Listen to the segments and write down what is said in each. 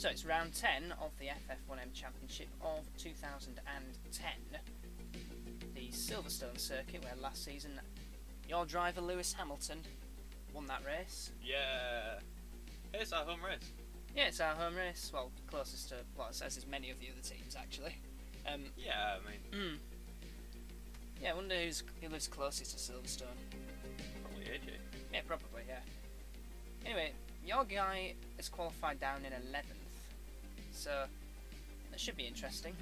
So it's round 10 of the FF1M Championship of 2010. The Silverstone circuit, where last season your driver Lewis Hamilton won that race. Yeah. Hey, it's our home race. Yeah, it's our home race. Well, closest to, well, as is many of the other teams actually. Yeah, I mean. Yeah, I wonder who lives closest to Silverstone. Probably AJ. Yeah, probably, yeah. Anyway, your guy is qualified down in 11th, so that should be interesting.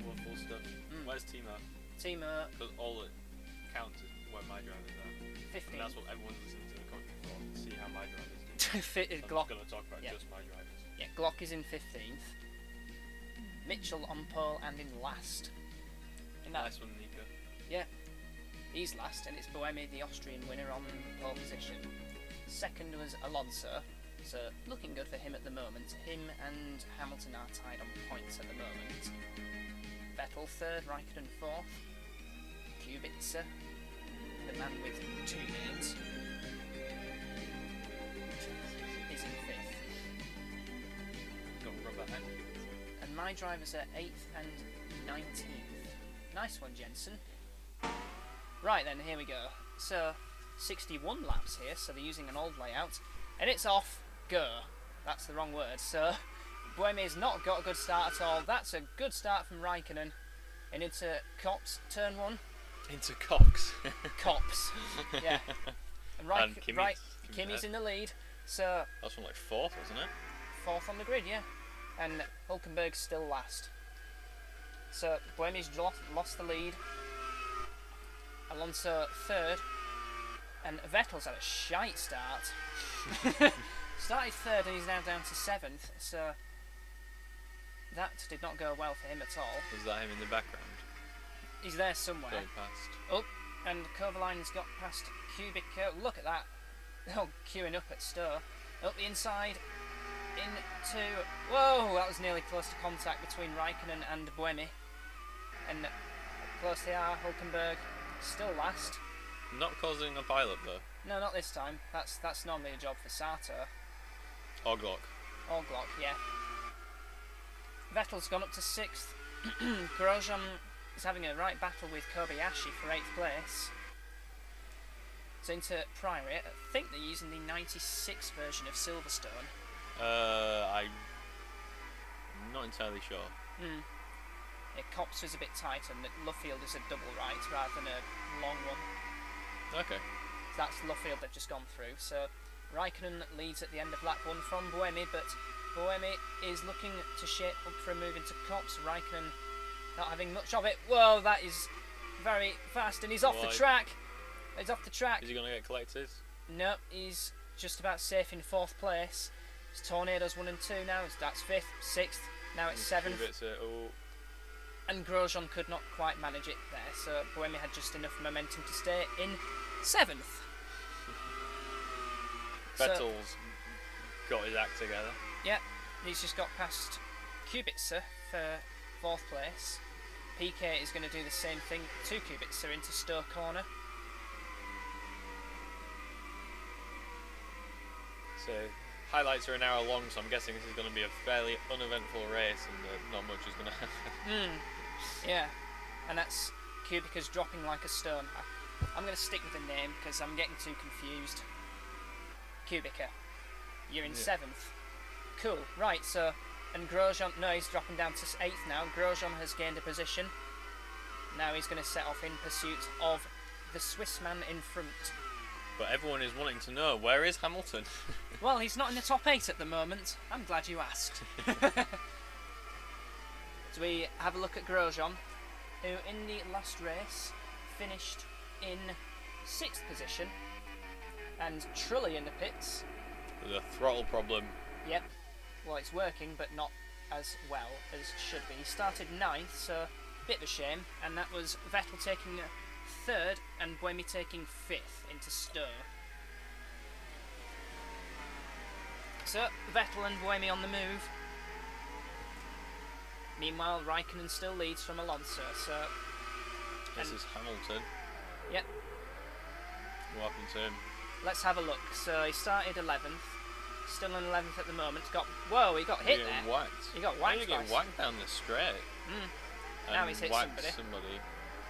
More full stuff. Where's Timo? Timo. Because all it counts is where my drivers are. 15. And that's what everyone's listening to the country for, to see how my drivers do. I'm Glock. going to talk about just my drivers. Yeah, Glock is in 15th. Mitchell on pole and in last. Nice one, Nico. Yeah, he's last, and it's Buemi, the Austrian winner, on pole position. Second was Alonso, so looking good for him at the moment. Him and Hamilton are tied on points at the moment. Vettel third, Raikkonen fourth. Kubica, the man with two names, is in fifth. Got rubber hand. And my drivers are 8th and 19th. Nice one, Jensen. Right then, here we go. So, 61 laps here, so they're using an old layout. And it's off, go. That's the wrong word. So, Buemi's not got a good start at all. That's a good start from Raikkonen. And into Copse, turn 1. Into Cox. Copse, yeah. And Kimi's in the lead. So, that's from like 4th, wasn't it? 4th on the grid, yeah. And Hulkenberg's still last. So Buemi's lost the lead. Alonso third. And Vettel's had a shite start. Started third and he's now down to 7th. So that did not go well for him at all. Was that him in the background? He's there somewhere. Going past. Oh, and Kovalainen's got past Kubica. Look at that. Oh, queuing up at Stowe. Up the inside. Into... Whoa, that was nearly close to contact between Raikkonen and Buemi. And close they are. Hulkenberg still last. Not causing a pileup though. No, not this time. That's normally a job for Sato. Or Glock. Or Glock, yeah. Vettel's gone up to 6th. Grosjean is having a right battle with Kobayashi for 8th place. So into Priory. I think they're using the 96 version of Silverstone. I'm not entirely sure. Yeah, Copse was a bit tight, and Luffield is a double right rather than a long one. Okay. So that's Luffield they've just gone through. So Raikkonen leads at the end of lap 1 from Buemi, but Buemi is looking to shape up for a move into Copse. Raikkonen not having much of it. Whoa, that is very fast, and he's off the track. He's off the track. Is he going to get collected? No, he's just about safe in 4th place. It's Tornadoes 1 and 2 now. That's 5th, 6th. Now it's 7th. And Grosjean could not quite manage it there, so Buemi had just enough momentum to stay in 7th. Vettel's got his act together. Yeah, he's just got past Kubica for 4th place. PK is going to do the same thing to Kubica into Stowe corner. So, highlights are an hour long, so I'm guessing this is going to be a fairly uneventful race and not much is going to happen. Yeah, and that's Kubica's dropping like a stone. I'm going to stick with the name because I'm getting too confused. Kubica, you're in 7th. Cool, right, so, and Grosjean, no, he's dropping down to 8th now. Grosjean has gained a position. Now he's going to set off in pursuit of the Swiss man in front. But everyone is wanting to know, where is Hamilton? Well, he's not in the top 8 at the moment. I'm glad you asked. So we have a look at Grosjean, who in the last race finished in 6th position, and Trulli in the pits. There's a throttle problem. Yep. Well, it's working, but not as well as it should be. He started 9th, so a bit of a shame, and that was Vettel taking 3rd and Buemi taking 5th into Stowe. So, Vettel and Buemi on the move. Meanwhile, Raikkonen still leads from Alonso, so... This is Hamilton. Yep. What happened to him? Let's have a look. So he started 11th, Still in 11th at the moment. Whoa, he got hit there. Whacked. He got How whacked. you getting whacked down the straight? Now he's hit whacked somebody.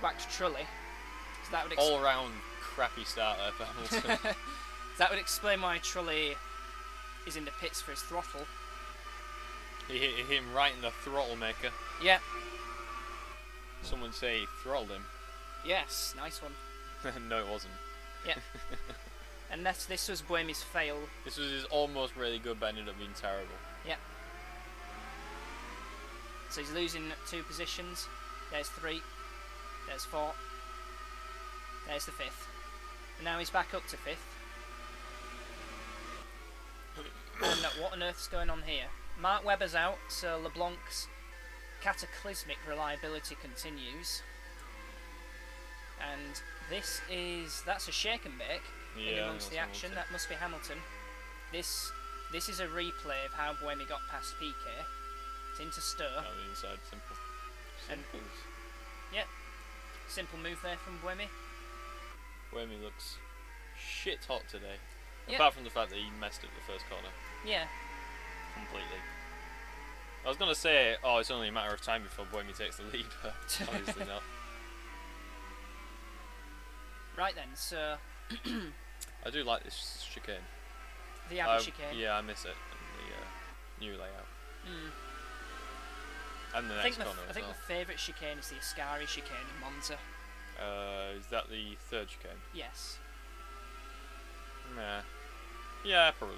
Whacked Trulli. So that would all round crappy start there for Hamilton. That would explain why Trulli is in the pits for his throttle. He hit him right in the throttle maker. Yeah. Someone say he throttled him. Yes, nice one. No, it wasn't. Yeah. And this was Buemi's fail. This was his almost really good, but ended up being terrible. Yeah. So he's losing 2 positions. There's 3. There's 4. There's the 5th. And now he's back up to 5th. And what on earth's going on here? Mark Webber's out, so LeBlanc's cataclysmic reliability continues. And that's a shake and bake in amongst the action. That must be Hamilton. This is a replay of how Buemi got past Piquet. It's into Stir. On the inside, simple. Simples. Yeah, simple move there from Buemi. Buemi looks shit hot today. Yeah. Apart from the fact that he messed up the first corner. Yeah. Completely. I was going to say, oh, it's only a matter of time before Buemi takes the lead, but obviously not. Right then, so... I do like this chicane. The Abbey chicane? Yeah, I miss it. And the new layout. And the next corner as well. I think my favourite chicane is the Ascari chicane in Monza. Is that the 3rd chicane? Yes. Nah. Yeah, probably.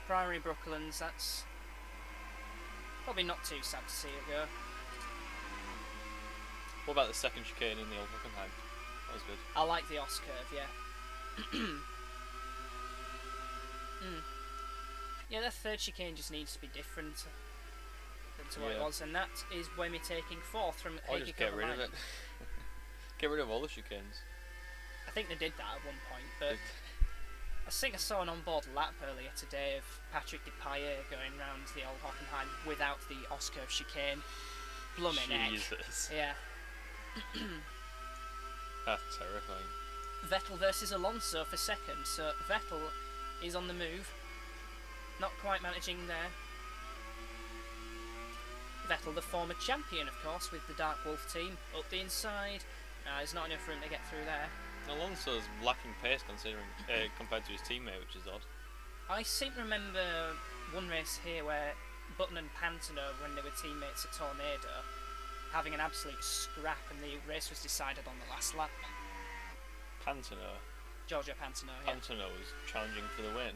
Priory Brooklands, that's probably not too sad to see it go. What about the 2nd chicane in the old Hockenheim? That was good. I like the Os curve, yeah. Yeah, that 3rd chicane just needs to be different than to what it was, and that is Buemi taking 4th from Or just get rid of it. Get rid of all the chicanes. I think they did that at one point, but I think I saw an onboard lap earlier today of Patrick Depailler going round the old Hockenheim without the Os curve chicane. Blooming heck. Jesus. Yeah. That's terrifying. Vettel versus Alonso for 2nd, so Vettel is on the move. Not quite managing there. Vettel, the former champion, of course, with the Dark Wolf team. Up the inside. There's not enough room to get through there. Alonso's lacking pace considering compared to his teammate, which is odd. I seem to remember one race here where Button and Pantano, when they were teammates at Tornado, having an absolute scrap, and the race was decided on the last lap. Pantano? Giorgio Pantano, yeah. Pantano was challenging for the win.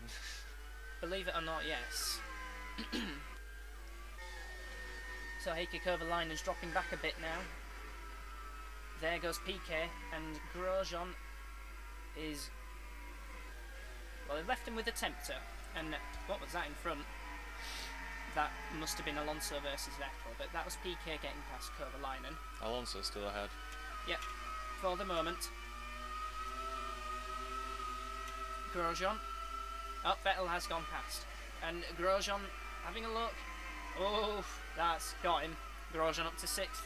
Believe it or not, yes. So Heikki Kovalainen's dropping back a bit now. There goes Piquet, and Grosjean is... Well, they've left him with a Tempter, and what was that in front? That must have been Alonso versus Vettel, but that was Piquet getting past Kovalainen. Alonso's still ahead. Yep, for the moment. Grosjean. Oh, Vettel has gone past. And Grosjean having a look. Oh, that's got him. Grosjean up to 6th.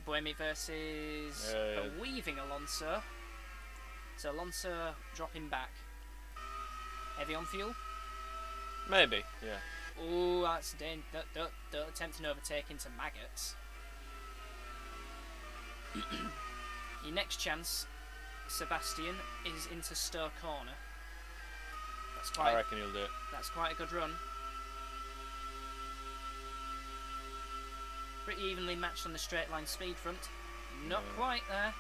Buemi versus a weaving Alonso. So Alonso dropping back. Heavy on fuel? Maybe, yeah. Oh, that's dangerous. Don't attempt an overtake into maggots. Your next chance, Sebastian, is into Stowe Corner. That's quite. I reckon he'll do it. That's quite a good run. Pretty evenly matched on the straight line speed front. Not quite there.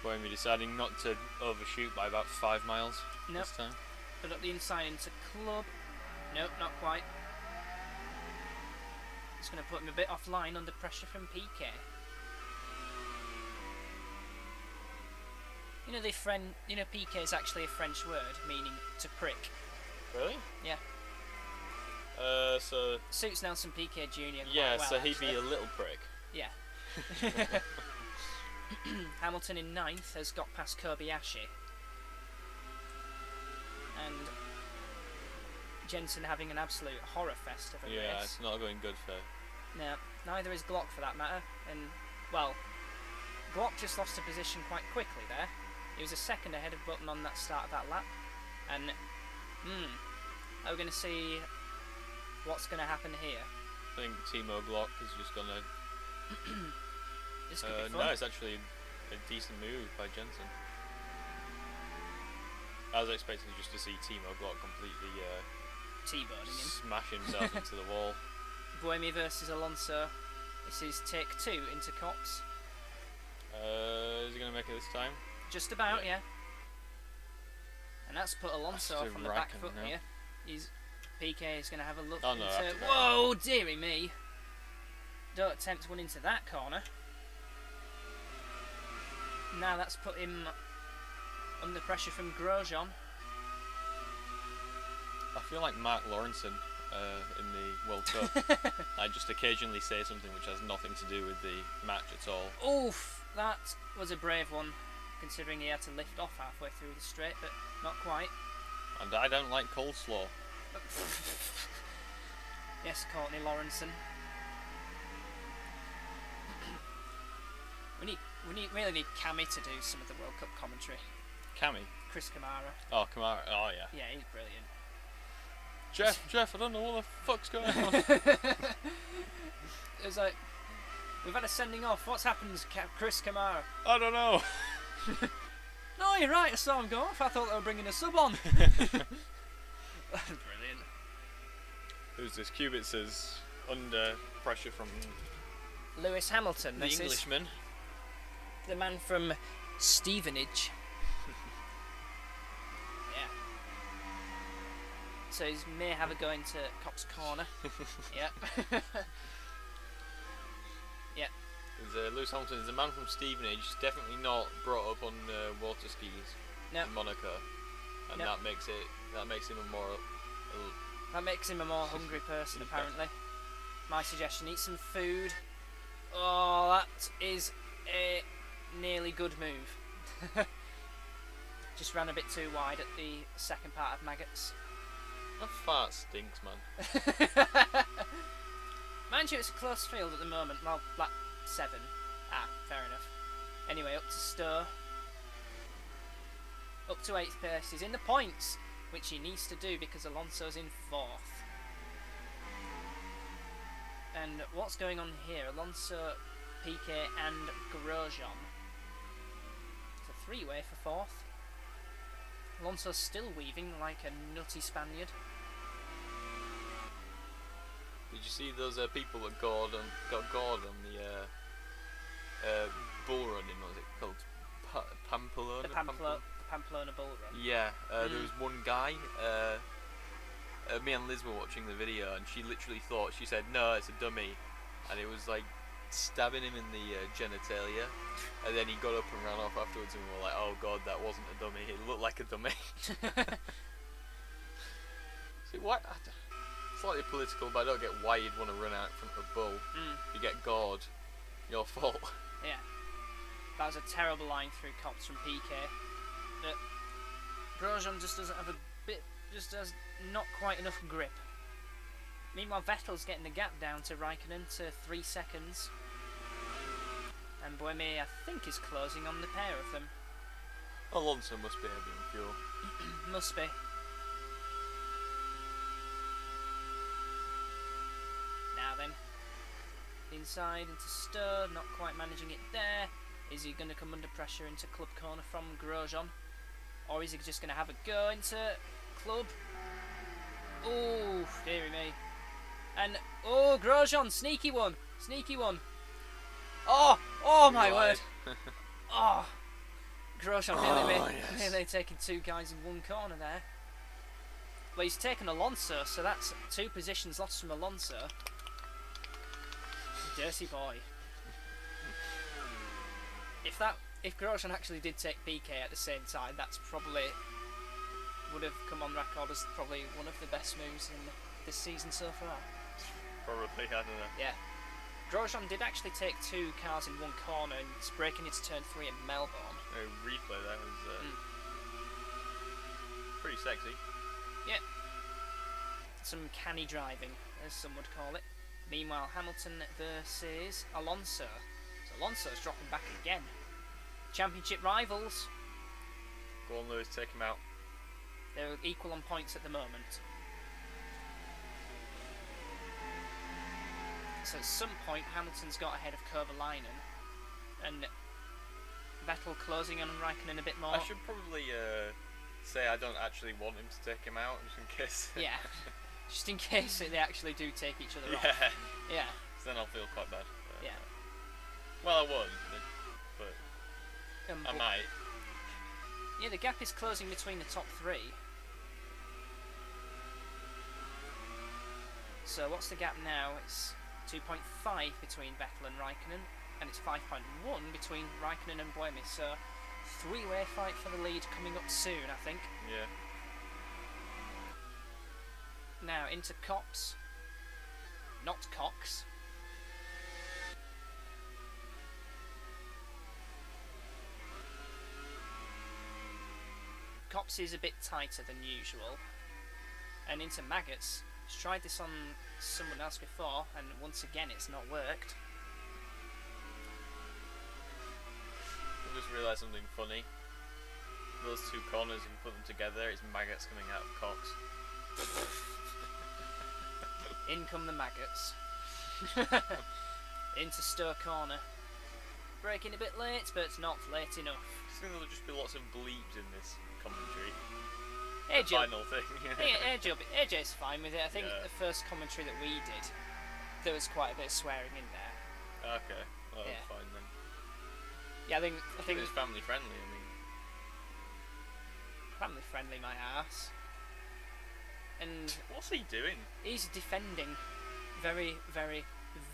Buemi deciding not to overshoot by about 5 miles this time. But up the inside into Club. Nope, not quite. It's going to put him a bit offline under pressure from Piquet. You know, Piquet is actually a French word meaning to prick. Really? Yeah. So suits Nelson Piquet Jr. Yeah, well, so he'd actually be a little prick. Yeah. Hamilton in 9th has got past Kobayashi. And Jensen having an absolute horror fest of a race. Yeah, it's not going good for... No, neither is Glock for that matter. And, well, Glock just lost a position quite quickly there. He was a second ahead of Button on that start of that lap. And, are we going to see what's going to happen here? I think Timo Glock is just going to... This could be fun. No, it's actually a decent move by Jensen. I was expecting just to see Timo Glock completely T-boarding him. smash himself into the wall. Buemi versus Alonso. This is take 2 into Cops. Is he going to make it this time? Just about, yeah. And that's put Alonso off on the back foot here. PK is going to have a look into... Whoa, dearie me. Don't attempt one into that corner. Now that's put him under pressure from Grosjean. I feel like Mark Lawrenson in the World Cup. I just occasionally say something which has nothing to do with the match at all. Oof, that was a brave one, considering he had to lift off halfway through the straight, but not quite. And I don't like coleslaw. Yes, Courtney Lawrenson. We really need Cammy to do some of the World Cup commentary. Cammy? Chris Kamara. Oh, Kamara. Oh, yeah. Yeah, he's brilliant. Jeff, I don't know what the fuck's going on. It was like, we've had a sending off. What's happened to Chris Kamara? I don't know. No, you're right. I saw him go off. I thought they were bringing a sub on. Brilliant. Who's this? Kubica is under pressure from Lewis Hamilton. The Englishman. The man from Stevenage. Yeah. So he may have a go into Cop's corner. Yeah. Yeah. Lewis Hamilton is a man from Stevenage, definitely not brought up on water skis in Monaco, and that makes him a more. That makes him a more hungry person, apparently. My suggestion: eat some food. Oh, that is a nearly good move. Just ran a bit too wide at the second part of Maggots. That fart stinks, man. Mind you, it's a close field at the moment. Well, lap 7. Ah, fair enough. Anyway, up to Stowe. Up to 8th place. He's in the points, which he needs to do because Alonso's in 4th. And what's going on here? Alonso, Piquet and Grosjean. It's a 3-way for 4th. Alonso's still weaving like a nutty Spaniard. Did you see those people that got gored on the bull run in, what was it called? Pamplona? The Pamplona bull run. Yeah, there was one guy, me and Liz were watching the video, and she literally thought, she said, no, it's a dummy, and it was like stabbing him in the genitalia, and then he got up and ran off afterwards, and we were like, oh god, that wasn't a dummy, it looked like a dummy. See, what? Slightly political, but I don't get why you'd want to run out in front of a bull. You get gored, your fault. Yeah, that was a terrible line through Cops from PK. But Grosjean just doesn't have just has not quite enough grip. Meanwhile, Vettel's getting the gap down to Raikkonen to 3 seconds. And Buemi, I think, is closing on the pair of them. Alonso must be heavy on fuel. Must be. Now then. Inside into Stowe, not quite managing it there. Is he going to come under pressure into club corner from Grosjean? Or is he just going to have a go into club? Oh, dearie me. And, oh, Grosjean, sneaky one. Sneaky one. Oh my word. Oh, Grosjean nearly taking 2 guys in 1 corner there. Well, he's taken Alonso, so that's 2 positions lost from Alonso. Dirty boy. If Grosjean actually did take PK at the same time, that's probably would have come on record as probably one of the best moves in this season so far. Probably, I don't know. Yeah. Grosjean did actually take 2 cars in 1 corner and it's breaking into turn 3 in Melbourne. Replay, that was pretty sexy. Yeah. Some canny driving, as some would call it. Meanwhile, Hamilton versus Alonso. So Alonso's dropping back again. Championship rivals. Go on, Lewis, take him out. They're equal on points at the moment. So at some point, Hamilton's got ahead of Kovalainen, and Vettel closing on Raikkonen a bit more. I should probably say I don't actually want him to take him out, just in case. Yeah, just in case they actually do take each other off. Yeah. So then I'll feel quite bad. Yeah. Well, I won't, but I might. Yeah, the gap is closing between the top three. So what's the gap now? It's 2.5 between Vettel and Raikkonen, and it's 5.1 between Raikkonen and Buemi. So three-way fight for the lead coming up soon, I think. Yeah. Now into Cox. Not Cox. Cops is a bit tighter than usual. And into Maggots. He's tried this on someone else before, and once again it's not worked. I just realised something funny. Those two corners, if you put them together, it's maggots coming out of Cox. In come the Maggots. Into Stowe corner. Braking a bit late, but it's not late enough. I think there'll just be lots of bleeps in this commentary. AJ, Final thing. AJ's fine with it. I think the first commentary that we did, there was quite a bit of swearing in there. Okay, well, Yeah. fine then. Yeah, I think It's family friendly, I mean. family friendly, my ass. And What's he doing? he's defending very, very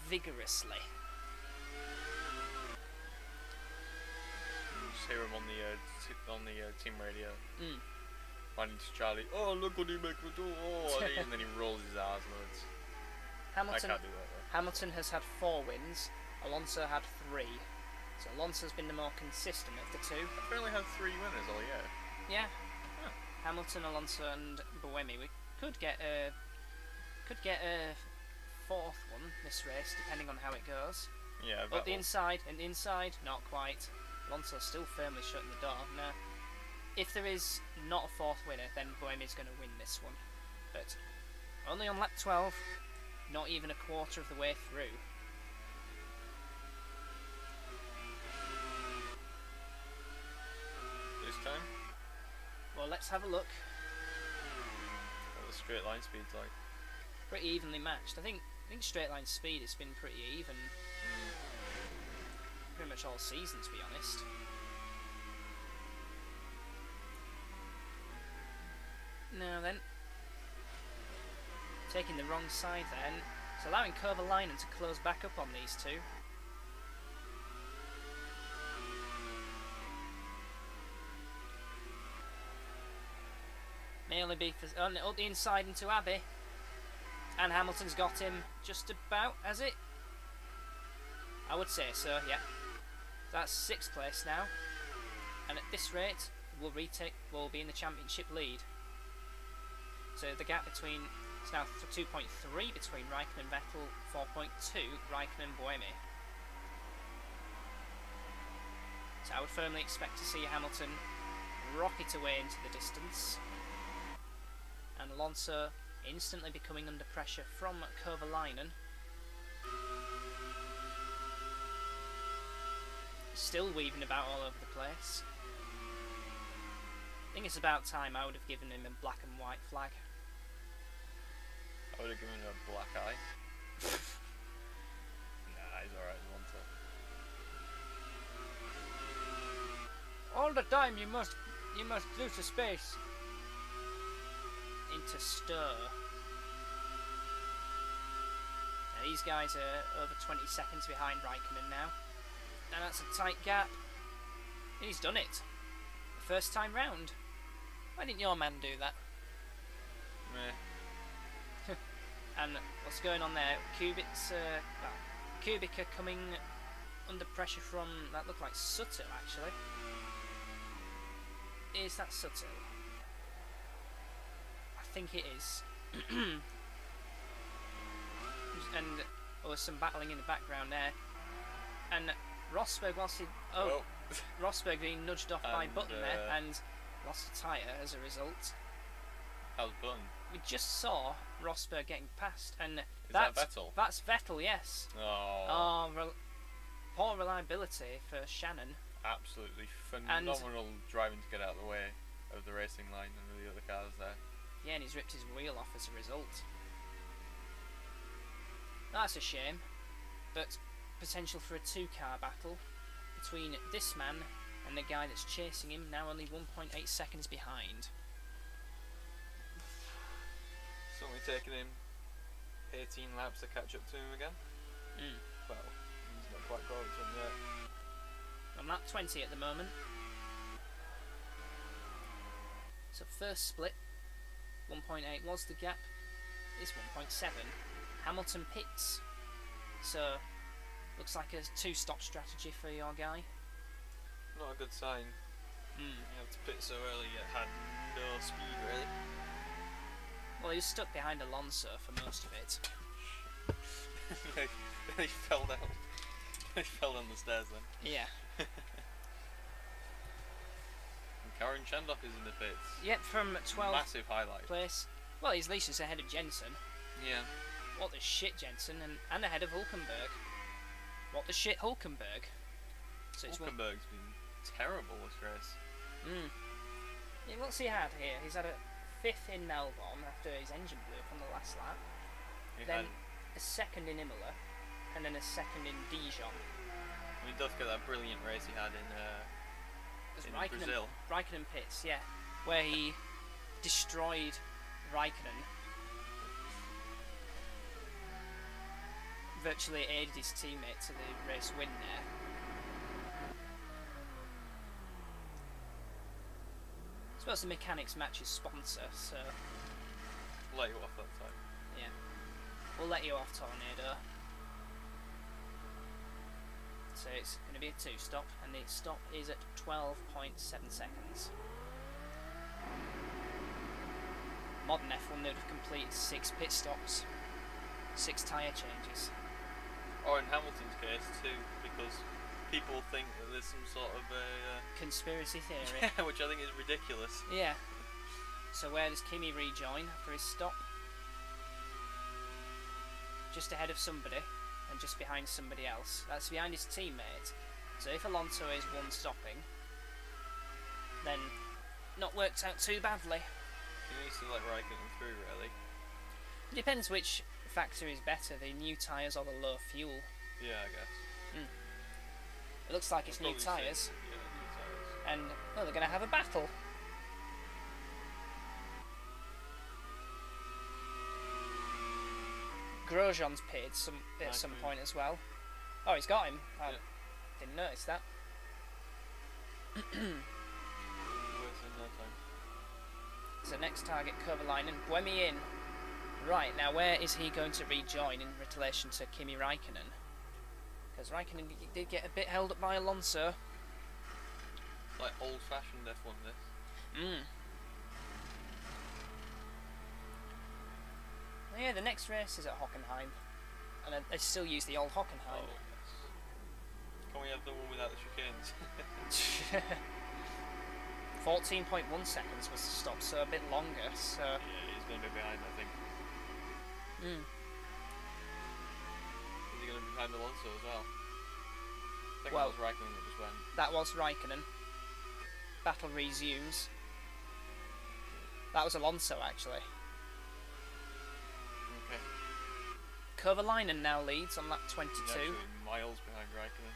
vigorously. You just hear him on the team radio. Mm. Finding to Charlie. Oh, look what he make me do! Oh, and then he rolls his eyes loads. I Hamilton can't do that though. Hamilton has had 4 wins. Alonso had 3. So Alonso's been the more consistent of the two. I've only had 3 winners all year. Yeah. Huh. Hamilton, Alonso, and Buemi. We could get a 4th one this race, depending on how it goes. Yeah, But the inside, not quite. Alonso's still firmly shutting the door. Now, if there is not a 4th winner, then Buemi's going to win this one. But only on lap 12, not even a quarter of the way through. This time, Well, let's have a look. what the straight line speed's like. Pretty evenly matched. I think straight line speed has been pretty even. Pretty much all season, to be honest. Now then, taking the wrong side then. It's allowing Kovalainen to close back up on these two. May only be for, up the inside into Abbey. And Hamilton's got him just about, has it? I would say so, yeah. That's 6th place now. And at this rate, we'll be in the championship lead. So the gap between, it's now 2.3 between Raikkonen and Vettel, 4.2 Raikkonen and Buemi. So I would firmly expect to see Hamilton rocket away into the distance. And Alonso instantly becoming under pressure from Kovalainen. Still weaving about all over the place. I think it's about time I would have given him a black and white flag. I would have given him a black eye. Nah, he's alright, Alonso. All the time you must lose the space. Into Stowe. Now these guys are over 20 seconds behind Raikkonen now. And that's a tight gap. And he's done it. The first time round. Why didn't your man do that? Meh. And what's going on there? Kubica coming under pressure from, that looked like Sutto actually. Is that Sutto? I think it is. And there was some battling in the background there. And Rosberg, whilst he... Oh, Rosberg being nudged off by And, Button there and lost a tyre as a result. How's Button? We just saw Rosberg getting past, and Is that Vettel? That's Vettel, yes. Oh. Poor reliability for Shannon. Absolutely phenomenal driving to get out of the way of the racing line and the other cars there. Yeah, and he's ripped his wheel off as a result. That's a shame, but potential for a two-car battle between this man and the guy that's chasing him, now only 1.8 seconds behind. So we're taking him 18 laps to catch up to him again? Well, he's not quite got it to him yet. I'm lap 20 at the moment. So first split, 1.8 was the gap, is 1.7. Hamilton pits. So looks like a two-stop strategy for your guy. Not a good sign. You have to pit so early, yet had no speed really. Well, he was stuck behind Alonso for most of it. He fell down. He fell down the stairs then. Yeah. And Karen Chandok is in the pits. Yep, from 12th Massive highlight. place. Well, he's at least just ahead of Jensen. Yeah. What the shit, Jensen, and ahead of Hulkenberg. What the shit, Hulkenberg. So it's Hulkenberg's been terrible this race. Yeah, what's he had here? He's had a 5th in Melbourne after his engine blew up on the last lap. Then a 2nd in Imola, and then a 2nd in Dijon. We don't forget that brilliant race he had in Brazil. Raikkonen pits, yeah, where he destroyed Raikkonen. Virtually aided his teammate to the race win there. I suppose the mechanics match his sponsor, so Let you off that time. yeah, we'll let you off, Tornado. So it's going to be a two-stop, and the stop is at 12.7 seconds. Modern F1 would have completed 6 pit stops, 6 tyre changes. Or in Hamilton's case too, because people think that there's some sort of a conspiracy theory. yeah, which I think is ridiculous. Yeah. So where does Kimi rejoin after his stop? Just ahead of somebody, and just behind somebody else. That's behind his teammate. So if Alonso is one stopping, then not worked out too badly. He needs to let Raikkonen through, really. It depends which factor is better, the new tyres or the low fuel. Yeah, I guess. It looks like it's new Probably tyres, yeah, new tyres. and oh, they're going to have a battle. Grosjean's pitted at some point as well. Oh, he's got him. I didn't notice that. Worse in no time. So next target, Kovalainen, Buemi in. Right, now where is he going to rejoin in relation to Kimi Raikkonen? Because Raikkonen did get a bit held up by Alonso. Like old-fashioned F1 this. Yeah, the next race is at Hockenheim, and they still use the old Hockenheim. Oh yes. Can we have the one without the chicanes? 14.1 seconds was the stop, so a bit longer. So yeah, he's going to be behind, I think. Is he going to be behind Alonso as well? I think Well, it was Raikkonen that just went. that was Raikkonen. Battle resumes. That was Alonso actually. Okay. Kovalainen now leads on lap 22. He's actually miles behind Raikkonen.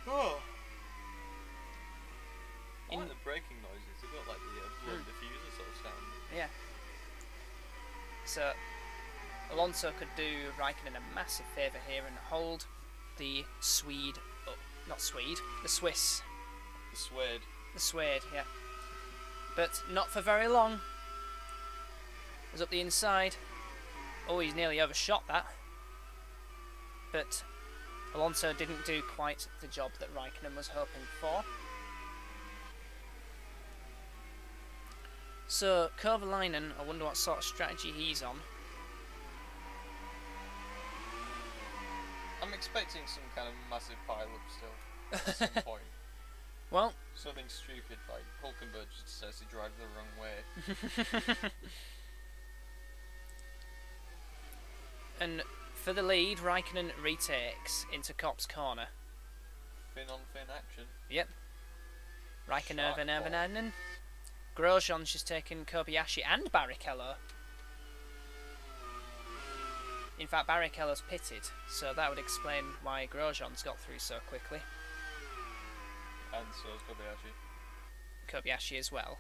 Oh. I like the braking noises. They've got like the blood diffuser sort of sound. Yeah. So Alonso could do Raikkonen a massive favour here and hold the Swede, the Swiss. The suede. The Swede, yeah. But not for very long. It was up the inside. Oh, he's nearly overshot that. But Alonso didn't do quite the job that Raikkonen was hoping for. So, Kovalainen, I wonder what sort of strategy he's on. I'm expecting some kind of massive pile-up still at some point. Well, something stupid like Hulkenberg just decides to drive the wrong way. And for the lead, Raikkonen retakes into Cop's corner. Fin on fin action. Yep. Raikkonen. Grosjean's just taken Kobayashi and Barrichello. In fact, Barrichello's pitted, so that would explain why Grosjean's got through so quickly. And so is Kobayashi. Kobayashi as well.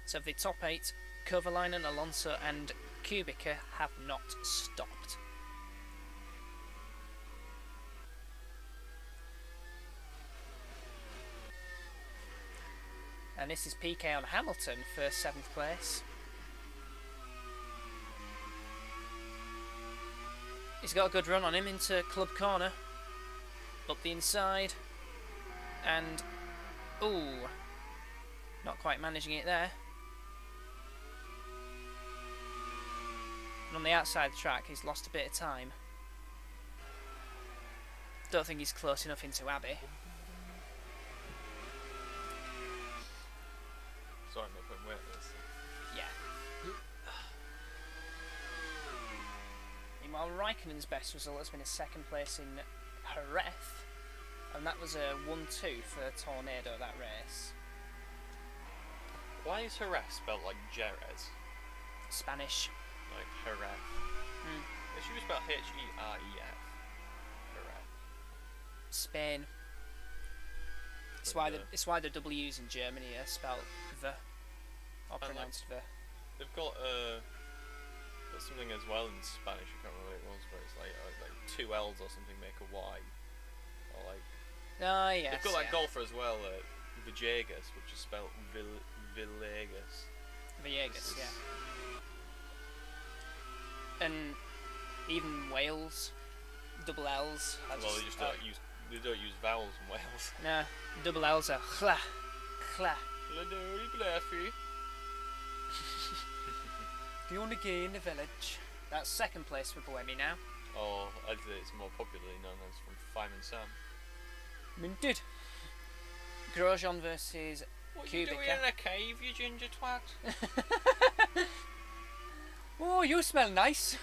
So the top 8, Kovalainen, Alonso and Kubica have not stopped. And this is PK on Hamilton for 7th place. He's got a good run on him into club corner. Up the inside. And, ooh, not quite managing it there. And on the outside of the track, he's lost a bit of time. Don't think he's close enough into Abbey. Sorry, I'm not putting weight on this. Yeah. Meanwhile, Raikkonen's best result has been a 2nd place in Jerez. And that was a 1-2 for Tornado, that race. Why is Jerez spelled like Jerez? Spanish. Like Jerez. It should be spelled H-E-R-E-F. Jerez. Spain. It's why the W's in Germany are spelled the, or pronounced the. They've got something as well in Spanish. I can't remember what it was, but it's like 2 L's or something make a Y, or like. Ah, yes. They've got that golfer as well, Villegas, which is spelled Villegas. Villegas, yeah. And even Wales, double L's. Well, they just don't use vowels in Wales. No, double L's are chla, chla. The only gay in the village. That's 2nd place for Buemi now. Or as it's more popularly known as from Fireman Sam. Minted. Grosjean versus What Kubica. you doing in a cave, you ginger twat? Oh, you smell nice.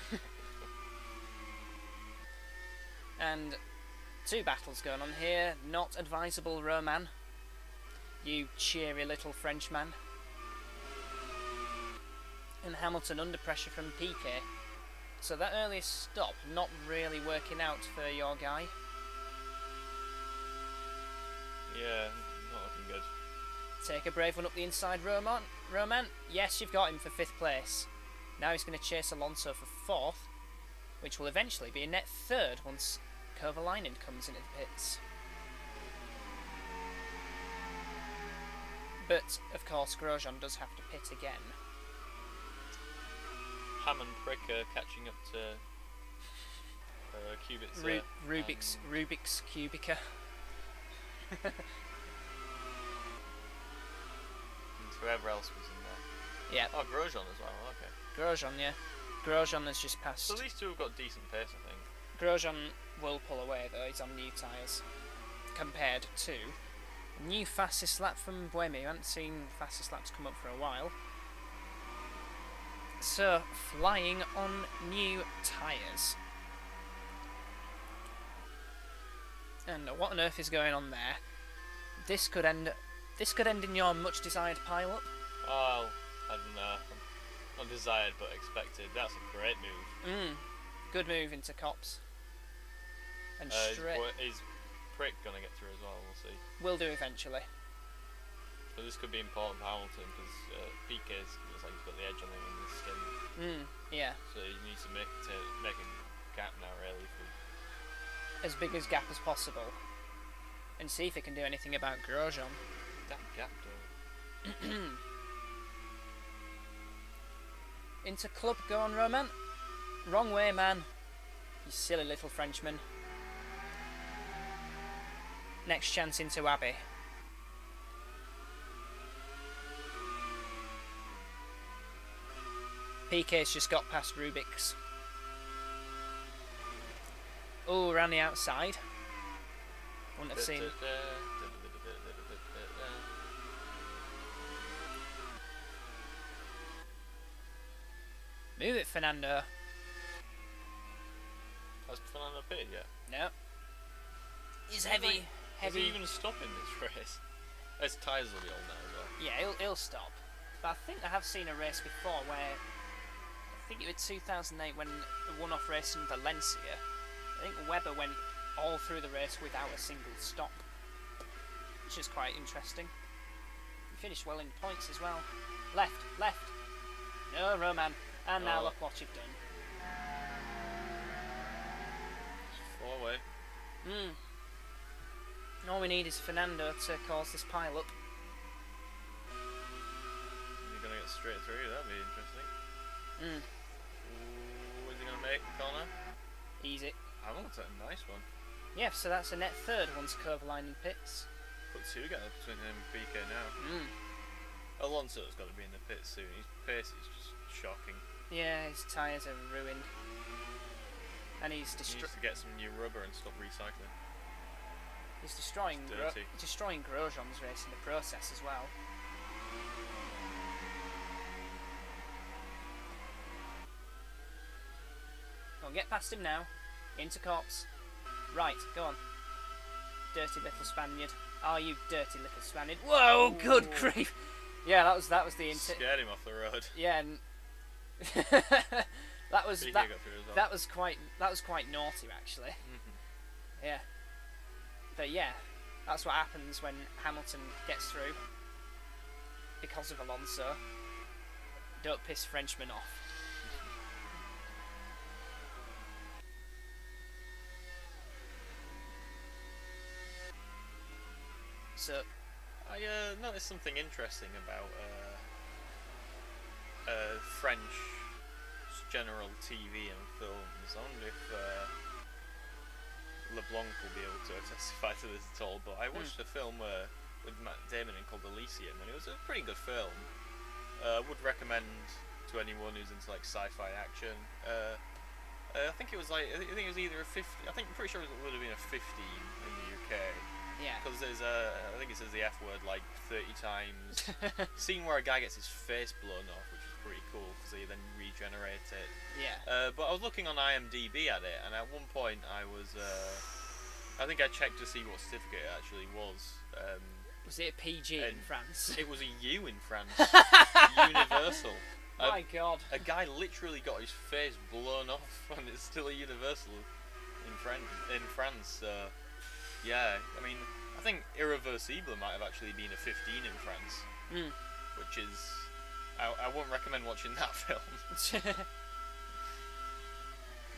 And 2 battles going on here. Not advisable, Roman. You cheery little Frenchman. And Hamilton under pressure from PK. So that earliest stop not really working out for your guy. Yeah, not looking good. Take a brave one up the inside, Roman. Yes, you've got him for 5th place. Now he's going to chase Alonso for 4th, which will eventually be a net 3rd once Kovalainen comes into the pits. But, of course, Grosjean does have to pit again. Hammond Pricker catching up to Kubica. Rubik's Kubica. And whoever else was in there. Yeah. Oh, Grosjean as well, okay. Grosjean, yeah. Grosjean has just passed. So these two have got decent pace, I think. Grosjean will pull away though, he's on new tyres. Compared to new fastest lap from Buemi. We haven't seen fastest laps come up for a while. So, flying on new tyres. And what on earth is going on there? This could end in your much desired pile up. Oh, I don't know. Not desired but expected. That's a great move. Good move into Cops. And straight. Is Prick gonna get through as well? We'll see. Will do eventually. But this could be important for Hamilton because PK looks like he's got the edge on him in this skin. Yeah. So he needs to make a gap now, really. As big a gap as possible. And see if he can do anything about Grosjean. That gap, though. Into club, go on, Roman. Wrong way, man. You silly little Frenchman. Next chance into Abbey. PK's just got past Rubik's. Oh, around the outside. Wouldn't have seen. Move it, Fernando. Has Fernando pitted yet? No. He's heavy. Is he even stopping this race? His tyres will be old now as well. Yeah, he'll stop. But I think I have seen a race before where I think it was 2008 when the one-off race in Valencia. I think Webber went all through the race without a single stop, which is quite interesting. He finished well in points as well. Left. No, Roman. And now look what you've done. Four away. All we need is Fernando to cause this pile up. You're going to get straight through, that'd be interesting. Ooh, is he going to make the corner? Easy. I want a nice one. Yeah, so that's a net third once Kovalainen pits. Put two together between him and PK now. Alonso's got to be in the pits soon. His pace is just shocking. Yeah, his tyres are ruined. And he's He needs to get some new rubber and stop recycling. He's destroying Grosjean's race in the process as well. Go on, get past him now. Into cops. Right, go on. Dirty little Spaniard. Oh, you dirty little Spaniard. Whoa, ooh. Good grief. Yeah, that was the intent. Scared him off the road. Yeah, and that was quite naughty actually. Yeah. But yeah, that's what happens when Hamilton gets through because of Alonso. Don't piss Frenchmen off. So I noticed something interesting about French general TV and films. I wonder if LeBlanc will be able to testify to this at all, but I watched a film with Matt Damon called Elysium, and it was a pretty good film. Would recommend to anyone who's into like sci-fi action. I think it was like, I think it was either a 50, I'm pretty sure it would have been a 50 in the UK. yeah. Because there's I think it says the F word like 30 times. Scene where a guy gets his face blown off, which is pretty cool because they then regenerate it. Yeah. But I was looking on IMDb at it, and at one point I was, I think I checked to see what certificate it actually was. Was it a PG in France? It was a U in France. Universal. My God. A guy literally got his face blown off, and it's still a Universal in France. Yeah, I mean, I think Irreversible might have actually been a 15 in France, which is, I wouldn't recommend watching that film.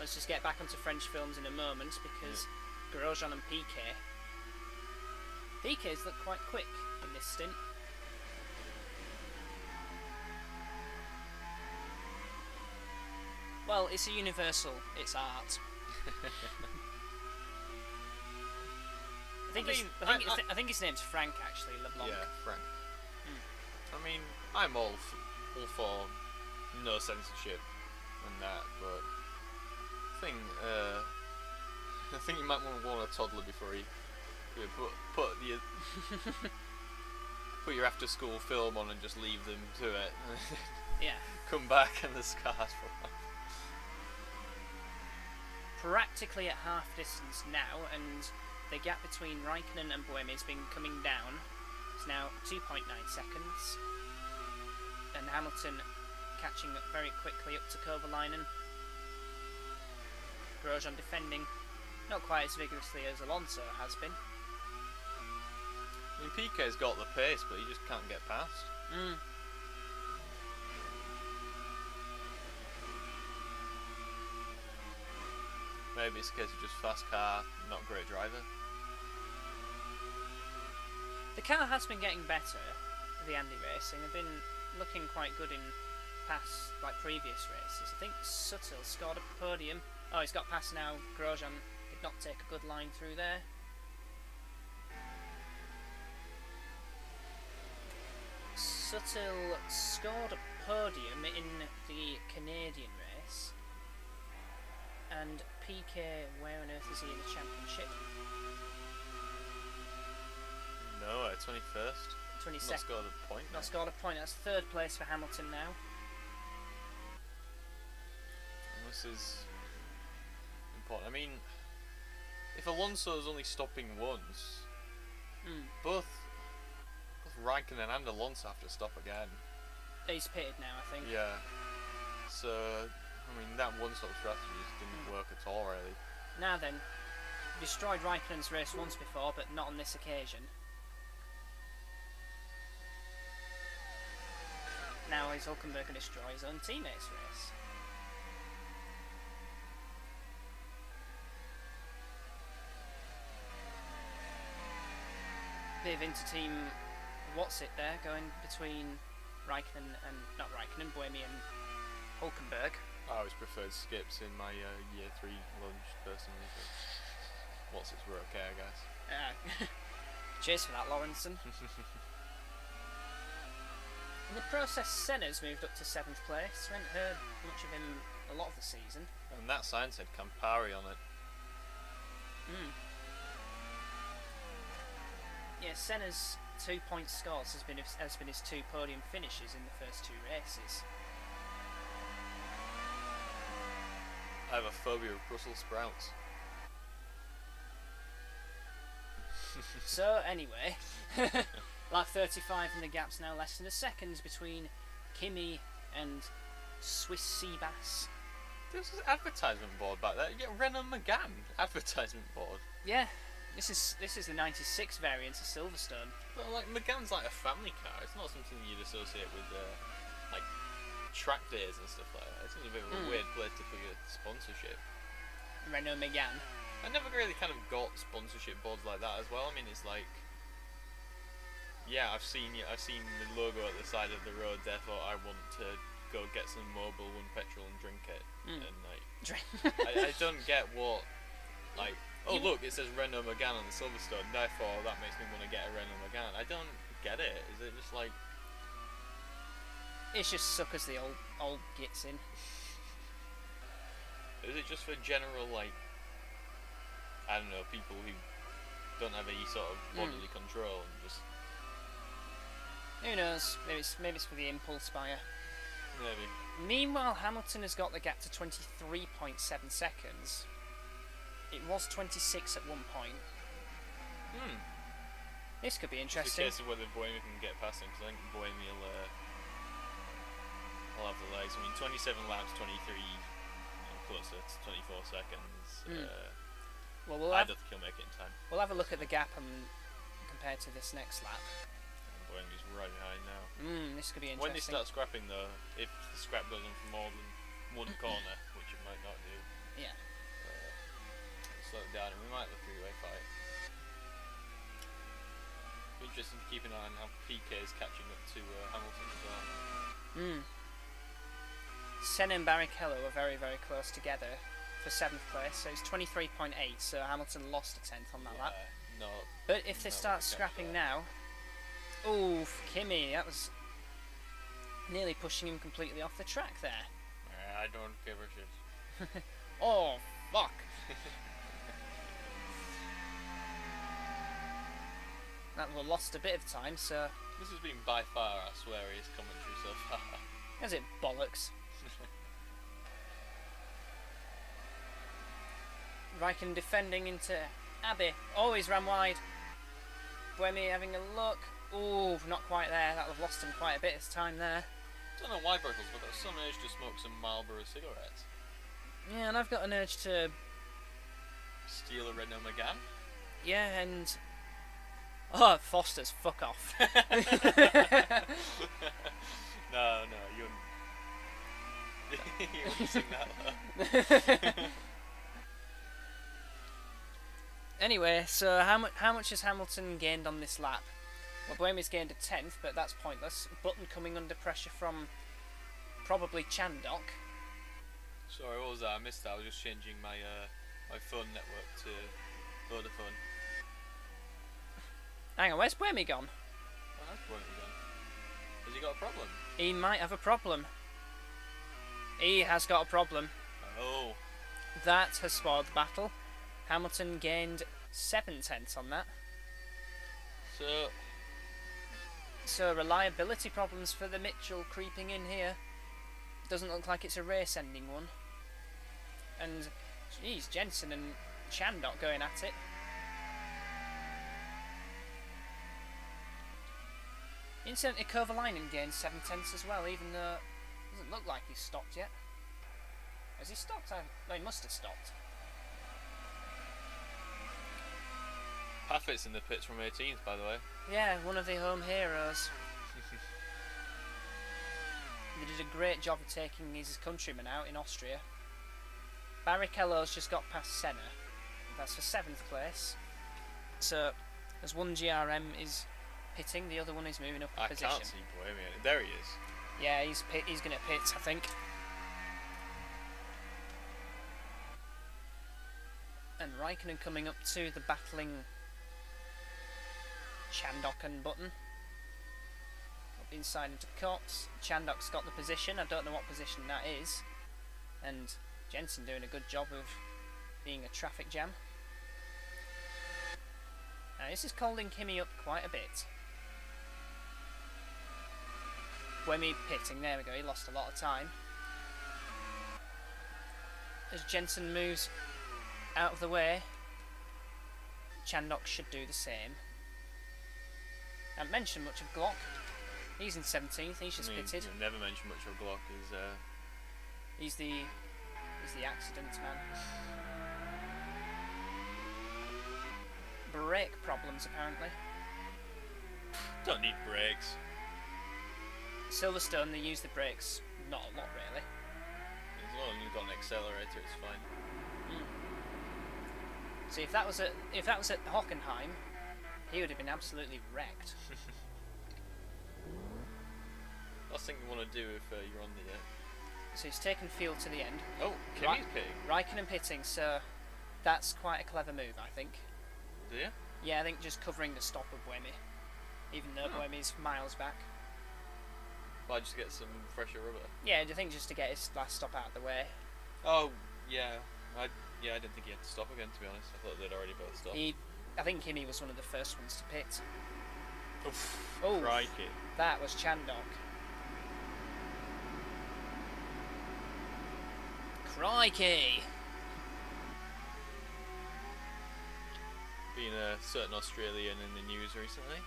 Let's just get back onto French films in a moment because Grosjean and Piquet's look quite quick in this stint. Well, it's a Universal, it's art. I think his name's Frank actually, LeBlanc. Yeah, Frank. I mean, I'm all for no censorship and that, but I think you might want to warn a toddler before you put your after school film on and just leave them to it. Yeah. Come back and the scars for life. Practically at half distance now, and the gap between Raikkonen and Buemi has been coming down. It's now 2.9 seconds. And Hamilton catching up very quickly up to Kovalainen. Grosjean defending, not quite as vigorously as Alonso has been. I mean, Piquet's got the pace, but he just can't get past. Maybe it's a case of just fast car, not great driver. The car has been getting better, the Andy Racing. They've been looking quite good in past, like previous races. I think Suttle scored a podium. Oh, he's got past now. Grosjean did not take a good line through there. Suttle scored a podium in the Canadian race. And PK, where on earth is he in the championship? No, 21st. 22nd. Not scored a point. Not scored a point. That's third place for Hamilton now. And this is important. I mean, if Alonso's only stopping once, both Raikkonen and Alonso have to stop again. He's pitted now, I think. Yeah. So, I mean, that one-stop strategy just didn't work at all, really. Now then, destroyed Raikkonen's race once before, but not on this occasion. Now is Hulkenberg going to destroy his own teammate's race? Bit of inter-team what's it there going between Raikkonen and not Raikkonen, Buemi and Hulkenberg. I always preferred skips in my year 3 lunch personally, but what's it's were okay, I guess. Cheers for that, Lawrenson. In the process, Senna's moved up to 7th place. We haven't heard much of him a lot of the season. And that sign said Campari on it. Yeah, Senna's 2-point scores has been his 2 podium finishes in the first 2 races. I have a phobia of Brussels sprouts. So anyway, lap 35 and the gap's now less than a second between Kimi and Swiss Sea Bass. There's an advertisement board back there. You get Renault Megane advertisement board. Yeah, this is the 96 variant of Silverstone. Well, like Megane's like a family car. It's not something you'd associate with like track days and stuff like that. It's a bit of a weird place to put your sponsorship. Renault Megane. I never really kind of got sponsorship boards like that as well. I mean, it's like, yeah, I've seen the logo at the side of the road. Therefore, I want to go get some Mobil 1 petrol and drink it. And like, I don't get what, like, oh look, it says Renault Megane on the Silverstone. Therefore, that makes me want to get a Renault Megane. I don't get it. Is it just like? It's just suckers the old gits in. Is it just for general, like, I don't know, people who don't have any sort of bodily control and just? Who knows? Maybe it's for the impulse buyer. Maybe. Meanwhile, Hamilton has got the gap to 23.7 seconds. It was 26 at one point. This could be interesting. It's a case of whether Buemi can get past him, because I think Buemi will have the legs. I mean, 27 laps, 23, closer to 24 seconds. Well, I don't think he'll make it in time. We'll have a look at the gap and compared to this next lap. And Buemi's right behind now. This could be interesting. When they start scrapping, though, if the scrap goes on for more than one corner, which it might not do, slow it down, and we might have a three-way fight. Be interesting to keep an eye on how PK is catching up to Hamilton as well. Senna and Barrichello are very, very close together for 7th place, so it's 23.8, so Hamilton lost a 10th on that lap. No. But if they start scrapping now... Ooh, Kimi, that was nearly pushing him completely off the track there. I don't give a shit. Oh, fuck. That one lost a bit of time, so... This has been by far our sweariest commentary so far. Is it bollocks? Raikkonen defending into Abbey. Oh, he's ran wide. Buemi having a look. Ooh, not quite there. That would have lost him quite a bit of time there. Don't know why, Brickles, but I've got some urge to smoke some Marlboro cigarettes. Yeah, and I've got an urge to... Steal a Renault Megane? Yeah, and... Oh, Foster's, fuck off. No, you wouldn't sing that. Anyway, so how much has Hamilton gained on this lap? Well, Buemi's gained a 10th, but that's pointless. Button coming under pressure from probably Chandok. Sorry, what was that? I missed that. I was just changing my my phone network to Vodafone. Hang on, where's Buemi gone? Oh, that's Buemi gone. Has he got a problem? He might have a problem. He has got a problem. Oh. That has spoiled the battle. Hamilton gained 7/10 on that. So reliability problems for the Mitchell creeping in here. Doesn't look like it's a race-ending one. And, geez, Jensen and Chandok going at it. Incidentally, Kovalainen gained 7/10 as well, even though it doesn't look like he's stopped yet. Has he stopped? No, he must have stopped. Paffett's in the pits from 18th, by the way. Yeah, one of the home heroes. They did a great job of taking his countrymen out in Austria. Barrichello's just got past Senna. That's for 7th place. So, as one GRM is pitting, the other one is moving up a position. I can't see Bohemian. There he is. Yeah, he's going to pit, I think. And Raikkonen coming up to the battling Chandok and Button. Up inside into Cox. Chandok's got the position. I don't know what position that is. And Jensen doing a good job of being a traffic jam. Now this is holding Kimi up quite a bit. Wemmy pitting, there we go, he lost a lot of time. As Jensen moves out of the way, Chandok should do the same. I haven't mentioned much of Glock. He's in 17th, he's just pitted. You've never mentioned much of Glock. He's the accident man. Brake problems apparently. Don't need brakes. Silverstone, they use the brakes not a lot really. As long as you've got an accelerator, it's fine. See, if that was at Hockenheim, he would have been absolutely wrecked. Last thing you want to do if you're on the. So he's taken field to the end. Oh, Kimi's pitting. Raikkonen pitting, so that's quite a clever move, I think. Do you? Yeah, I think just covering the stop of Buemi, even though Buemi's miles back. Well, just get some fresher rubber. Yeah, I think just to get his last stop out of the way. Oh, yeah. I didn't think he had to stop again, to be honest. I thought they'd already both stopped. I think Kimi was one of the first ones to pit. Oof, oh, crikey. That was Chandok. Crikey! Been a certain Australian in the news recently.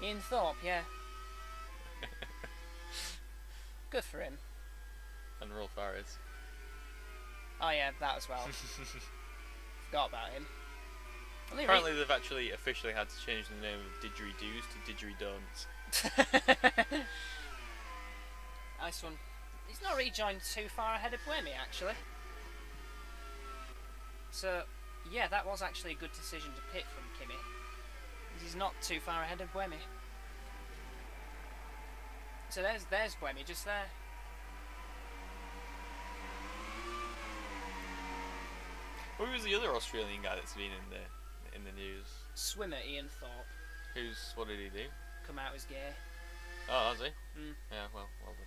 Ian Thorpe, yeah. Good for him. And Rolf Harris. Oh yeah, that as well. Forgot about him. Apparently they've actually officially had to change the name of Didgeridoos to Didgeridon'ts. Nice one. He's not rejoined too far ahead of Buemi, actually. So, yeah, that was actually a good decision to pit from Kimi. He's not too far ahead of Buemi. So there's Buemi just there. Who was the other Australian guy that's been in the news? Swimmer Ian Thorpe. What did he do? Come out as gay. Oh, has he? Mm. Yeah, well done.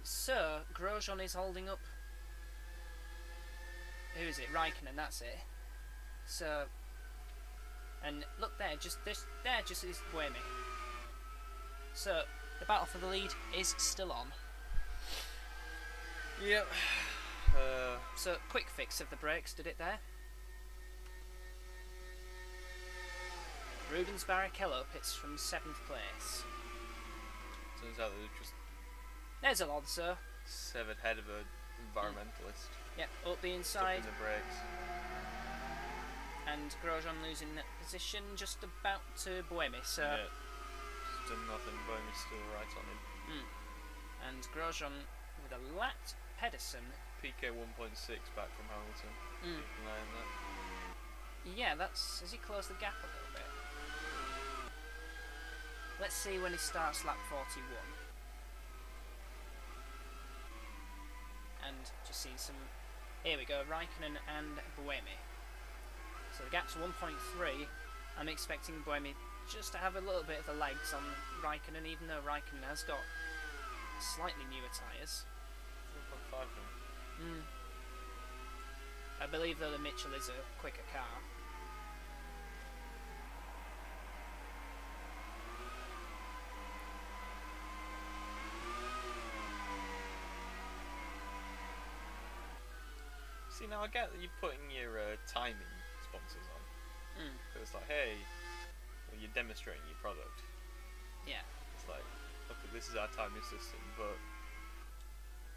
So, Grosjean is holding up. Who is it? Raikkonen, that's it. So, and look there, just is Buemi. So, the battle for the lead is still on. Yep. So, quick fix of the brakes, did it there? Rubens Barrichello pits from 7th place. Turns out they're just There's Alonso. severed head of an environmentalist. Yep, up the inside. Stuck in the brakes. And Grosjean losing that position just about to Buemi, so... Yeah. Still nothing, Buemi's still right on him. And Grosjean with a lapped Pedersen. PK 1.6 back from Hamilton. Keep an eye on that. Yeah, has he closed the gap a little bit? Let's see when he starts lap 41. And just see some... Here we go, Raikkonen and Buemi. So So the gap's 1.3. I'm expecting Buemi just to have a little bit of the legs on Raikkonen, even though Raikkonen has got slightly newer tyres. 1.5. I believe though the Mitchell is a quicker car. See, now I get that you're putting your timing sponsors on. But it's like, hey, well, you're demonstrating your product. Yeah. It's like, look, this is our timing system, but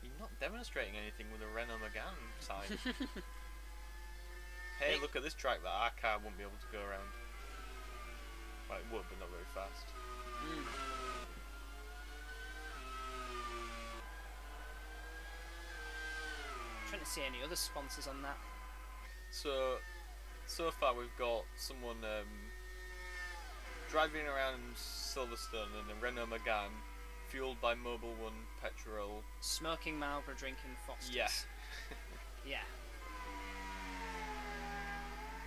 you're not demonstrating anything with a Renault Megane sign. Hey, look at this track that our car won't be able to go around. Well, it would, but not very fast. Trying to see any other sponsors on that. So far we've got someone driving around Silverstone in a Renault Megane, fueled by Mobil 1 petrol. Smoking Marlboro, drinking Fosters. Yeah. Yeah.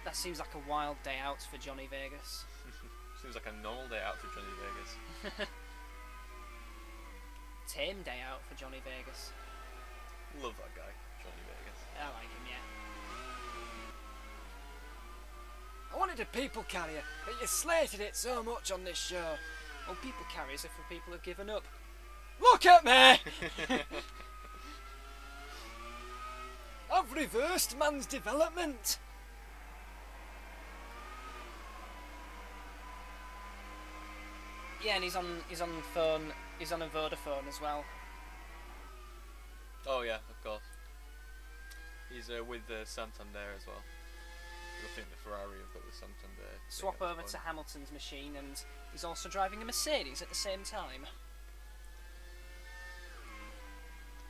That seems like a wild day out for Johnny Vegas. Seems like a normal day out for Johnny Vegas. Tame day out for Johnny Vegas. Love that guy, Johnny Vegas. I like him, yeah. I wanted a people carrier, but you slated it so much on this show. Well, people carriers are for people who've given up. Look at me! I've reversed man's development. Yeah, and he's on phone. He's on a Vodafone as well. Oh yeah, of course. He's with Santander as well. I think the Ferrari have got the Santander. Swap over to Hamilton's machine, and he's also driving a Mercedes at the same time.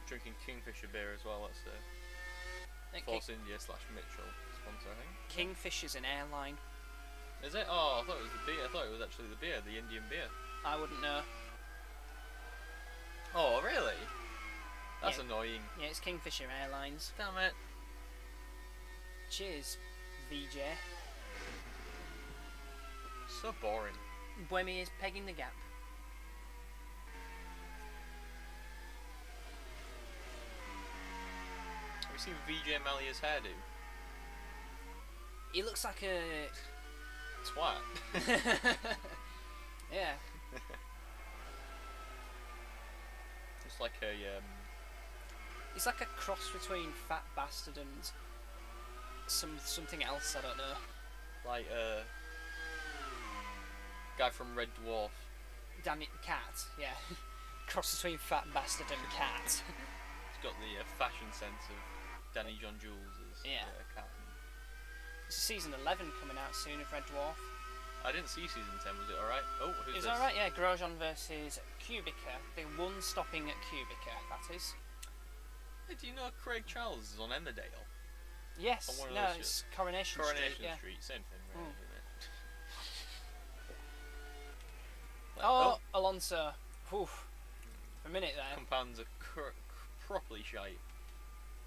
Drinking Kingfisher beer as well. That's Force India / Mitchell sponsor, I think. Kingfisher's an airline. Is it? Oh, I thought it was the beer. I thought it was actually the beer, the Indian beer. I wouldn't know. Oh, really? That's annoying. Yeah, it's Kingfisher Airlines. Damn it. Cheers, VJ. So boring. Buemi is pegging the gap. Have you seen VJ Malia's hairdo? He looks like a twat. Yeah. It's like a He's like a cross between Fat Bastard and something else, I don't know. Like guy from Red Dwarf. Danny Cat, yeah. Cross between Fat Bastard and Cat. He's got the fashion sense of Danny John Jules as Cat. It's season 11 coming out soon of Red Dwarf. I didn't see season 10, was it alright? Oh, who's this? It was alright, yeah. Grosjean versus Kubica. The one stopping at Kubica, that is. Hey, do you know Craig Charles is on Emmerdale? Yes, on no, it's Coronation Street, yeah. Same thing, really, isn't it? Oh, Alonso. Oof. For a minute there. Compounds are properly shite.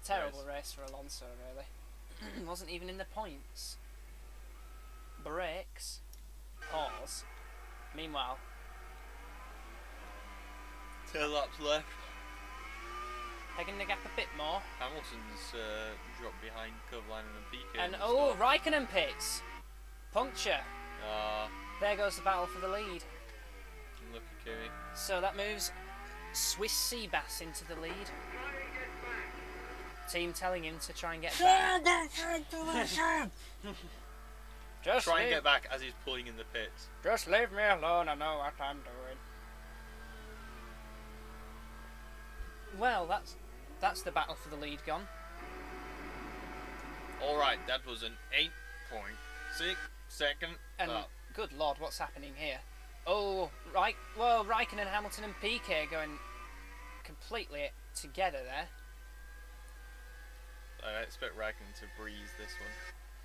Terrible race for Alonso, really. Wasn't even in the points. Brakes. Pause. Meanwhile, 10 laps left. pegging the gap a bit more. Hamilton's dropped behind Kovalainen and Piquet. And Raikkonen pits. Puncture. There goes the battle for the lead. Look at Kimi. So that moves Swiss Seabass into the lead. Team telling him to try and get back. Just try and get back as he's pulling in the pits. Just leave me alone, I know what I'm doing. Well, that's the battle for the lead gone. Alright, that was an 8.6 second And lap. good lord, what's happening here? Oh, right. Well, Raikkonen, Hamilton and Piquet going completely together there. I expect Raikkonen to breeze this one.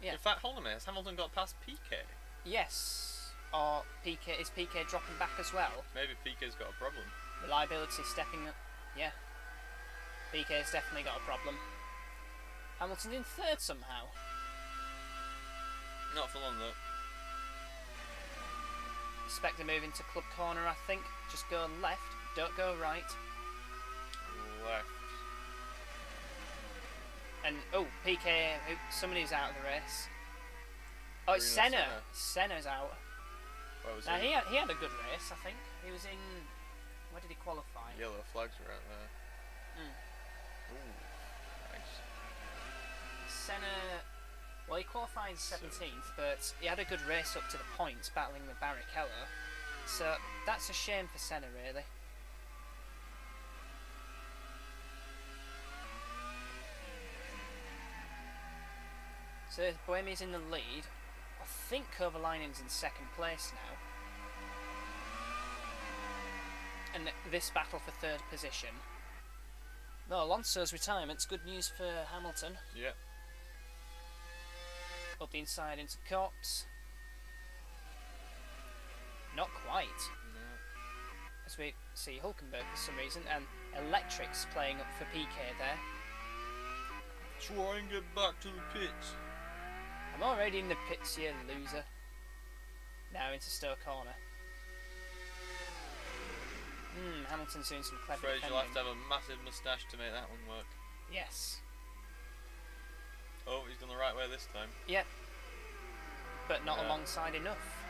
Yeah. In fact, hold on a minute, has Hamilton got past Piquet? Yes. Or is Piquet dropping back as well? Maybe Piquet's got a problem. Reliability stepping up. Yeah. Piquet's definitely got a problem. Hamilton's in third somehow. Not for long though. Expect to move into club corner, I think. Just go left, don't go right. Left. And oh, PK, somebody's out of the race. Oh, it's Senna. Senna's out. Where was Now he? he had a good race, I think. He was in. Where did he qualify? Yellow flags were out there. Ooh, nice. Senna. Well, he qualified 17th, but he had a good race up to the points, battling with Barrichello. So that's a shame for Senna, really. So Bohemia's in the lead. I think Kovalainen's in second place now. And this battle for third position. No, Alonso's retirement's good news for Hamilton. Yeah. Up the inside into Cox. Not quite. No. As we see Hulkenberg for some reason, and Electric's playing up for PK there. Try and get back to the pits. I'm already in the pits, you loser. Now into Stowe corner. Hamilton's doing some clever Afraid defending. you'll have to have a massive moustache to make that one work. Yes. Oh, he's done the right way this time. Yep. But not Yeah. alongside enough.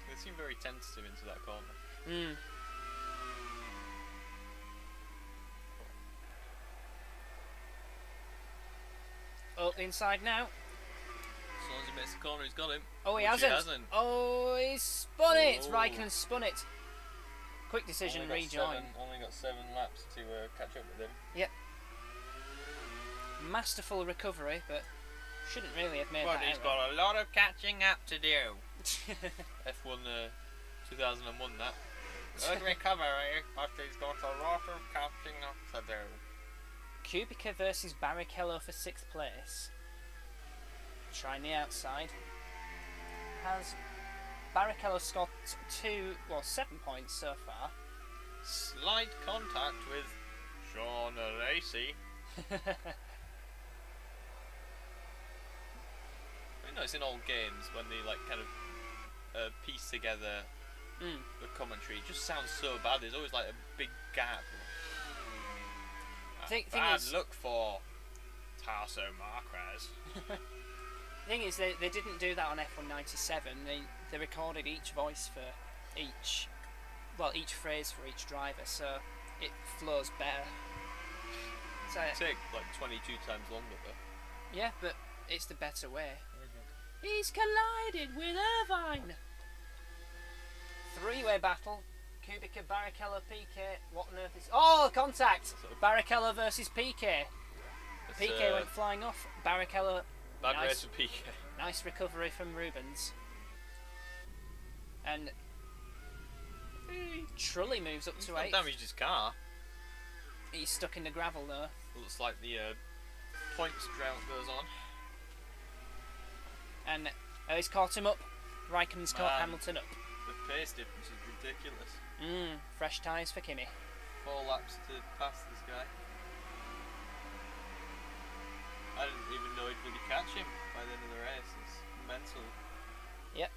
They seem very tentative into that corner. Up the inside now. As long as he makes the corner, he's got him. Oh, he Which hasn't. Oh, he's spun it. Oh. Raikkonen spun it. Quick decision, rejoin. Only got 7 laps to catch up with him. Yep. Masterful recovery, but shouldn't really have made that But he's error. got a lot of catching up to do. F1 2001 that. Good recovery, but he's got a lot of catching up to do. Kubica versus Barrichello for 6th place. Trying the outside. Has Barrichello scored 7 points so far. Slight contact with Sean Lacey. I know it's in old games when they like kind of piece together the commentary. It just sounds so bad. There's always like a big gap. Bad look for Tasso Marquez. Thing is, they didn't do that on F197. They recorded each voice for each phrase for each driver, so it flows better. So Take like 22 times longer though. yeah, but it's the better way. He's collided with Irvine. 3-way battle. Kubica, Barrichello, PK. What on earth is... Oh, contact! Barrichello versus PK. PK went flying off. Barrichello... Bad nice, race for PK. Nice recovery from Rubens. And... Trulli moves up to 8th. Damaged his car. He's stuck in the gravel though. Looks like the points drought goes on. And he's caught him up. Raikkonen's caught Hamilton up. The pace difference is ridiculous. Fresh tyres for Kimi. 4 laps to pass this guy. I didn't even know he'd really catch him by the end of the race. It's mental. Yep.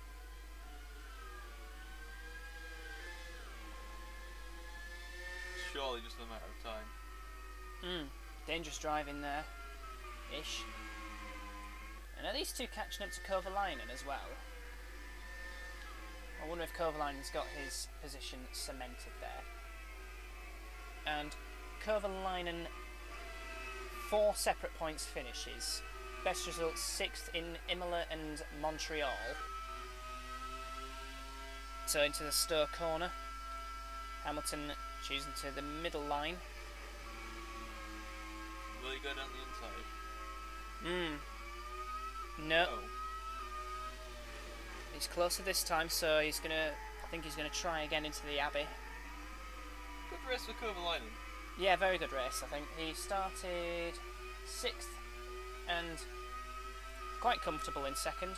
Surely just a matter of time. Dangerous driving there. Ish. And are these two catching up to Kovalainen as well? I wonder if Kovalainen's got his position cemented there. And Kovalainen, 4 separate points finishes. Best results 6th in Imola and Montreal. So into the Stowe corner. Hamilton choosing to the middle line. Will he go down the inside? No. Oh. He's closer this time, so I think he's gonna try again into the Abbey. Good race for Kovalainen. Yeah, very good race, I think. He started 6th and quite comfortable in 2nd.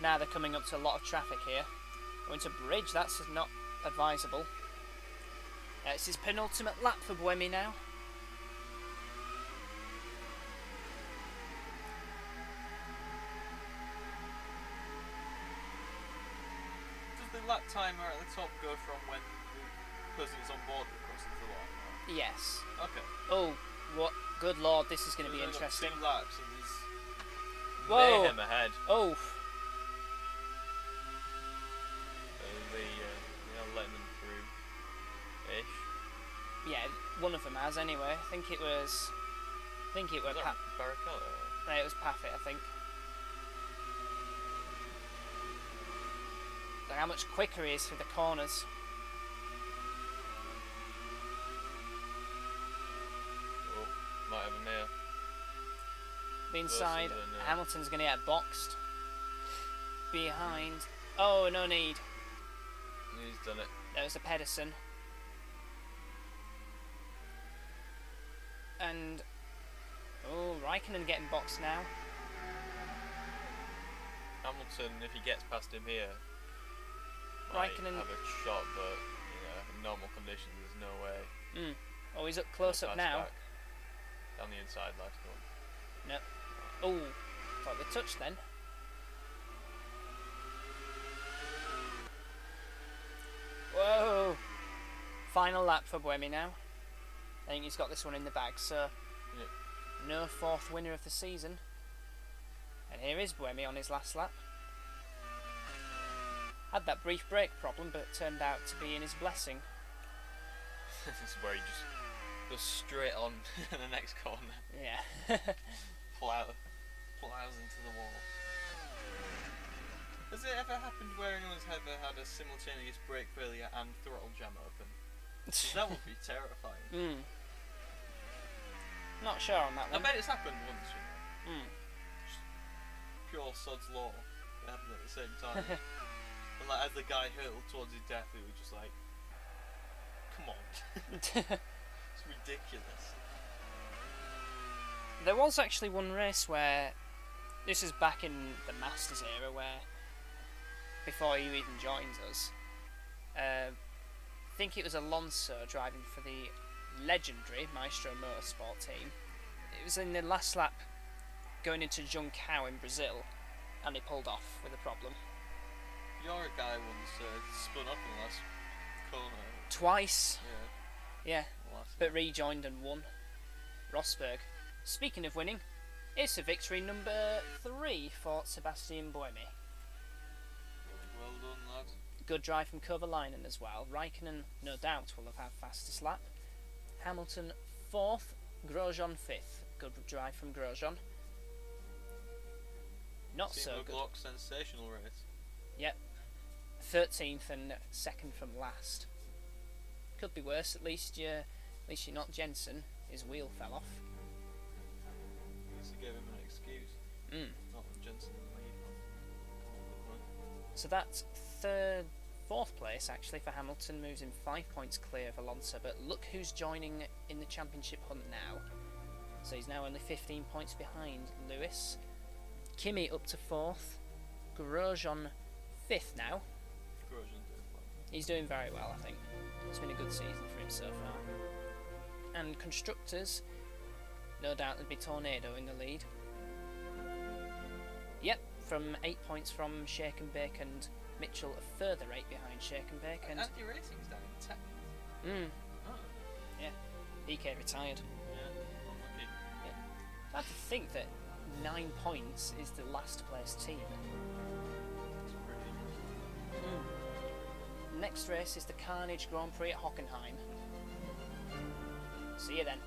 Now they're coming up to a lot of traffic here. Going to bridge, that's not advisable. It's his penultimate lap for Buemi now. Does the lap timer at the top go from when the person is on board that crosses the line? Right? Yes. Okay. Oh, what? Good lord, this is going to be We've only got interesting. 2 laps and there's Whoa. mayhem ahead. Oh. They're letting them through-ish. Yeah, one of them has anyway. I think it was Barrichello? No, it was Paffett, I think. Like how much quicker he is through the corners. Oh, might have him here. The inside, Closer than, Hamilton's going to get boxed. Behind. Oh, no need. He's done it. There was a Pedersen. And... oh, Raikkonen getting boxed now. Hamilton, if he gets past him here, might Raikkonen... have a shot, but in normal conditions, there's no way. Oh, he's up close up now. Back. Down the inside, last one. Nope. Oh, thought they touched then. Whoa! Final lap for Buemi now. I think he's got this one in the bag, so no 4th winner of the season. And here is Buemi on his last lap. Had that brief brake problem, but it turned out to be in his blessing. This is where he just goes straight on in the next corner. Yeah. Plows into the wall. Has it ever happened where anyone's ever had a simultaneous brake failure and throttle jam open? 'Cause that would be terrifying. Not sure on that I one. bet it's happened once, you know. Just pure sod's law. It happened at the same time. And like, as the guy hurtled towards his death, we were just like, come on. It's ridiculous. There was actually one race where, this is back in the Masters era, where, before you even joined us, I think it was Alonso driving for the legendary Maestro Motorsport team. It was in the last lap going into Juncao in Brazil, and he pulled off with a problem. Your guy once spun up in the last corner. Twice. Yeah, Last but rejoined and won. Rosberg. Speaking of winning, it's a victory number 3 for Sebastian Buemi. Well done, lad. Good drive from Kovalainen as well. Raikkonen, no doubt, will have had fastest lap. Hamilton 4th, Grosjean 5th. Good drive from Grosjean. Not Team so good. Glock, sensational race. Yep. 13th and 2nd from last. Could be worse. At least you're not Jensen. His wheel fell off. At least they gave him an excuse. Not with Jensen in the lead. So that's 4th place actually for Hamilton, moves him 5 points clear of Alonso. But look who's joining in the championship hunt now. So he's now only 15 points behind Lewis. Kimi up to 4th. Grosjean 5th now. Grosjean did well. He's doing very well, I think. It's been a good season for him so far. And constructors, no doubt there'd be Tornado in the lead. Yep, from 8 points from Shake and Bake, and Mitchell a further 8 behind Shake and Bake. And Andy Racing's down in 10th. Oh. Yeah, BK retired. Yeah, unlucky. I have to think that 9 points is the last place team. It's pretty. Next race is the Carnage Grand Prix at Hockenheim. See you then.